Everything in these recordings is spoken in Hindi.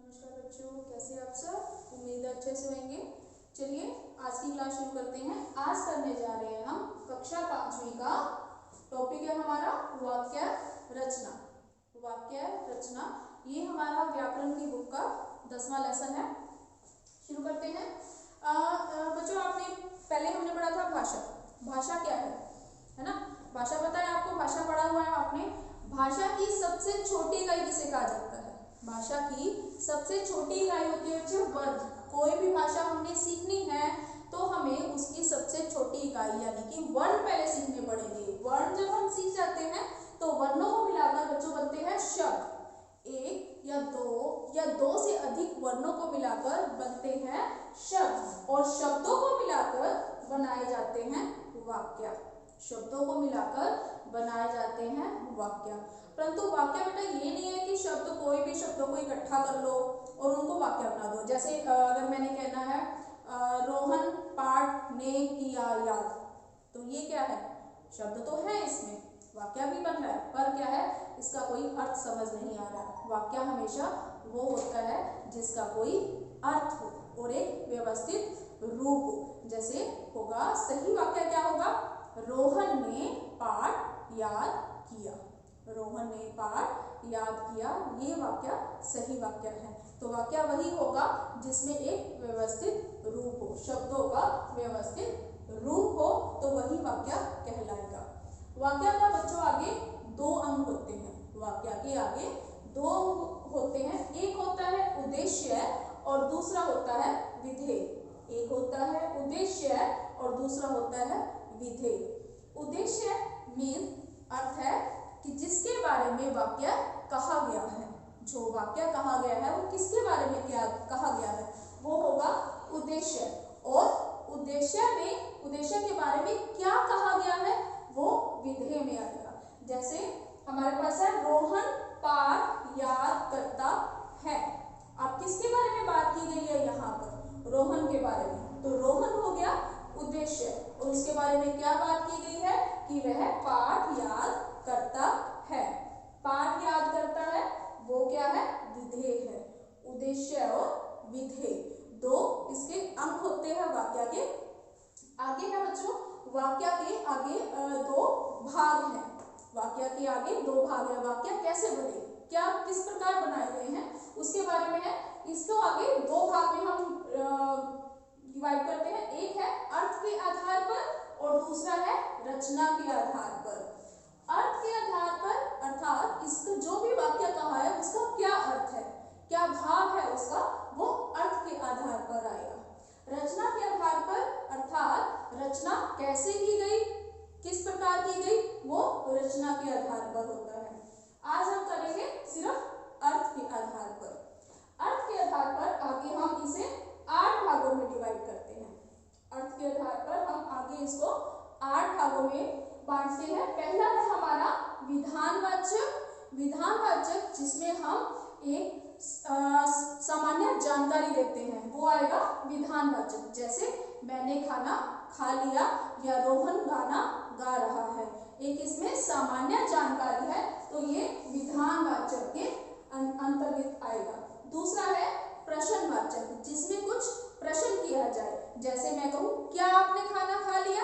नमस्कार बच्चों, कैसे आप सब? उम्मीद है अच्छे से होंगे। चलिए आज की क्लास शुरू करते हैं। आज करने जा रहे हैं हम कक्षा 5वीं का टॉपिक है हमारा वाक्य रचना। वाक्य रचना ये हमारा व्याकरण की बुक का 10वां लेसन है। शुरू करते हैं। बच्चों आपने पहले हमने पढ़ा था भाषा। भाषा क्या है ना? भाषा पता है आपको? भाषा पढ़ा हुआ है आपने। भाषा की सबसे छोटी इकाई किसे कहा जाता है? भाषा की सबसे छोटी इकाई होती है बच्चों वर्ण। कोई भी भाषा हमने सीखनी है तो हमें उसकी सबसे छोटी इकाई यानी कि वर्ण पहले सीखने पड़ेंगे। वर्ण जब हम सीख जाते हैं तो वर्णों को मिलाकर बच्चों बनते हैं शब्द। एक या दो से अधिक वर्णों को मिलाकर बनते हैं शब्द और शब्दों को मिलाकर बनाए जाते हैं वाक्य। शब्दों को मिलाकर बनाए जाते हैं वाक्य। परंतु वाक्य बेटा ये नहीं है कि शब्द कोई भी शब्दों को इकट्ठा कर लो और उनको वाक्य बना दो। जैसे अगर मैंने कहना है रोहन पाठ ने किया याद, तो ये क्या है? शब्द तो है, इसमें वाक्य भी बन रहा है, पर क्या है इसका कोई अर्थ समझ नहीं आ रहा। वाक्य हमेशा वो होता है जिसका कोई अर्थ हो और एक व्यवस्थित रूप हो। जैसे होगा सही वाक्य क्या होगा? रोहन ने पाठ याद किया। रोहन ने पाठ याद किया, ये वाक्य सही वाक्य है। तो वाक्य वही होगा जिसमें एक व्यवस्थित रूप हो, शब्दों का व्यवस्थित रूप हो, तो वही वाक्य कहलाएगा। वाक्य का बच्चों आगे दो अंग होते हैं। वाक्य के आगे दो अंग होते हैं। एक होता है उद्देश्य और दूसरा होता है विधेय। एक होता है उद्देश्य और दूसरा होता है विधेय। उद्देश्य मीन अर्थ है कि जिसके बारे में वाक्य कहा गया है। जो वाक्य कहा गया है वो किसके बारे में क्या कहा गया है, वो होगा उद्देश्य। और उद्देश्य के बारे में क्या कहा गया है वो विधेय में आएगा। जैसे हमारे पास है रोहन पाठ याद करता है। अब किसके बारे में बात की गई है यहाँ पर? रोहन के बारे में। तो रोहन हो गया उद्देश्य और उसके बारे में क्या बात की गई है कि वह पाठ याद करता है। पाठ याद करता है वो क्या है? विधेय है। उद्देश्य और विधेय दो इसके अंग होते हैं वाक्य के आगे है बच्चों। वाक्य के आगे दो भाग हैं। वाक्य के आगे दो भाग है। वाक्य कैसे बने, क्या किस प्रकार बनाए गए हैं, उसके बारे में है। इसको आगे दो भाग में हम डिवाइड करते हैं। एक है अर्थ के आधार पर और दूसरा है रचना के आधार पर। अर्थ के आधार पर अर्थात इसका जो भी वाक्य कहा है उसका क्या अर्थ है, क्या भाव है उसका, वो अर्थ के आधार पर आएगा। रचना के आधार पर अर्थात रचना कैसे की गई, किस प्रकार की गई, वो रचना के आधार पर होता है। आज हम करेंगे सिर्फ अर्थ के आधार पर। अर्थ के आधार पर आगे हम इसे 8 भागों में डिवाइड करते हैं। अर्थ के आधार पर हम आगे इसको 8 भागों में बांटते हैं। पहला है हमारा विधानवाचक। विधानवाचक जिसमें हम एक सामान्य जानकारी देते हैं, वो आएगा विधानवाचक। जैसे मैंने खाना खा लिया या रोहन गाना गा रहा है, एक इसमें सामान्य जानकारी है, तो ये विधानवाचक के अंतर्गत आएगा। दूसरा है प्रश्नवाचक जिसमें कुछ प्रश्न किया जाए। जैसे मैं कहूँ क्या आपने खाना खा लिया,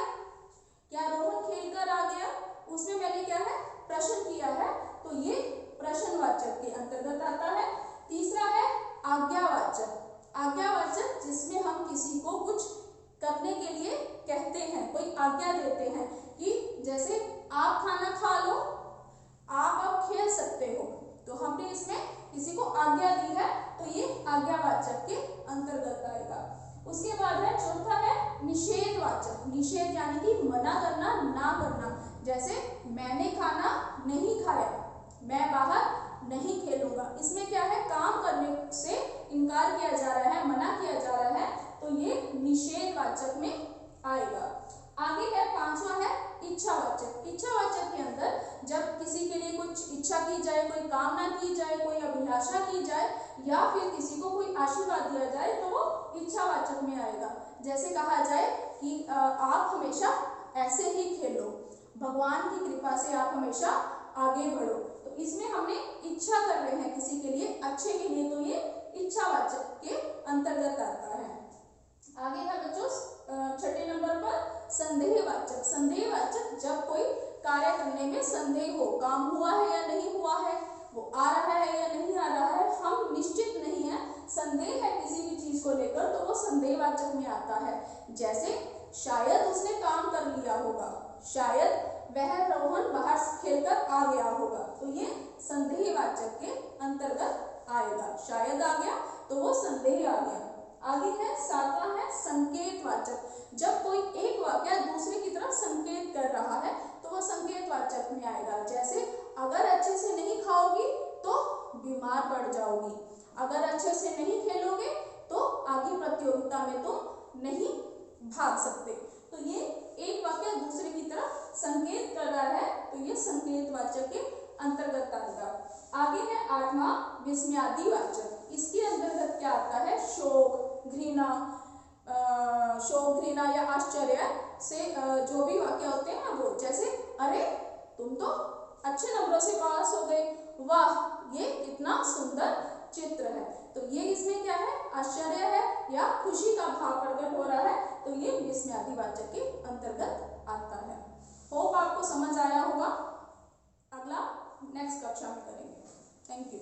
क्या रोहन खेलकर आ गया, उसमें मैंने क्या है प्रश्न किया है, तो ये प्रश्नवाचक के अंतर्गत आता है। तीसरा है आज्ञावाचक। आज्ञावाचक जिसमें हम किसी को कुछ करने के लिए कहते हैं, कोई आज्ञा देते हैं कि जैसे आप खाना खा लो, आप अब खेल सकते हो, तो हमने इसमें किसी को आज्ञा दी है, तो ये आज्ञावाचक के अंतर्गत आएगा। उसके बाद है चौथा है निषेधवाचक। निषेध यानी कि मना करना, ना करना। जैसे मैंने खाना नहीं खाया, मैं बाहर नहीं खेलूंगा, इसमें क्या है काम करने से इनकार किया जा रहा है, मना किया जा रहा है, तो ये निषेधवाचक में आएगा। आगे है पांचवा है इच्छावाचक। इच्छावाचक के अंदर जब किसी के लिए कुछ इच्छा की जाए, कोई कामना की जाए, कोई अभिलाषा की जाए या फिर किसी को कोई आशीर्वाद दिया जाए, तो वो इच्छावाचक में आएगा। जैसे कहा जाए कि आप हमेशा ऐसे ही खेलो, भगवान की कृपा से आप हमेशा आगे बढ़ो, तो इसमें हमने इच्छा कर रहे हैं किसी के लिए अच्छे के लिए, तो ये इच्छावाचक के अंतर्गत आता है। आगे है बच्चों छठे नंबर पर संदेहवाचक। संदेहवाचक जब कोई कार्य करने में संदेह हो, काम हुआ है या नहीं हुआ है, वो आ रहा है या नहीं आ रहा है, हम निश्चित नहीं है, संदेह है किसी भी चीज को लेकर, तो वो संदेहवाचक में आता है। जैसे शायद उसने काम कर लिया होगा, शायद वह रोहन बाहर खेलकर आ गया होगा, तो ये संदेहवाचक के अंतर्गत आएगा। शायद आ गया तो वो संदेह आ गया। आगे है सातवां है संकेतवाचक। जब कोई एक वाक्य दूसरे की तरफ संकेत कर रहा है तो वह संकेतवाचक में आएगा। जैसे अगर अच्छे से नहीं खाओगी तो बीमार पड़ जाओगी, अगर अच्छे से नहीं खेलोगे तो आगे प्रतियोगिता में तुम नहीं भाग सकते। तो ये एक वाक्य दूसरे की तरफ संकेत कर रहा है, तो ये संकेतवाचक के अंतर्गत आएगा। आगे है आठवां विस्मयादिवाचक। इसके अंतर्गत क्या आता है? शोक, घृणा, शोक, घृणा या आश्चर्य से जो भी वाक्य होते हैं वो, जैसे अरे तुम तो अच्छे नंबरों से पास हो गए, वाह ये कितना सुंदर चित्र है। तो ये इसमें क्या है? आश्चर्य है या खुशी का भाव प्रकट हो रहा है, तो ये विस्मयादिवाचक के अंतर्गत आता है। होप आपको समझ आया होगा। अगला नेक्स्ट कक्षा में करेंगे। Thank you.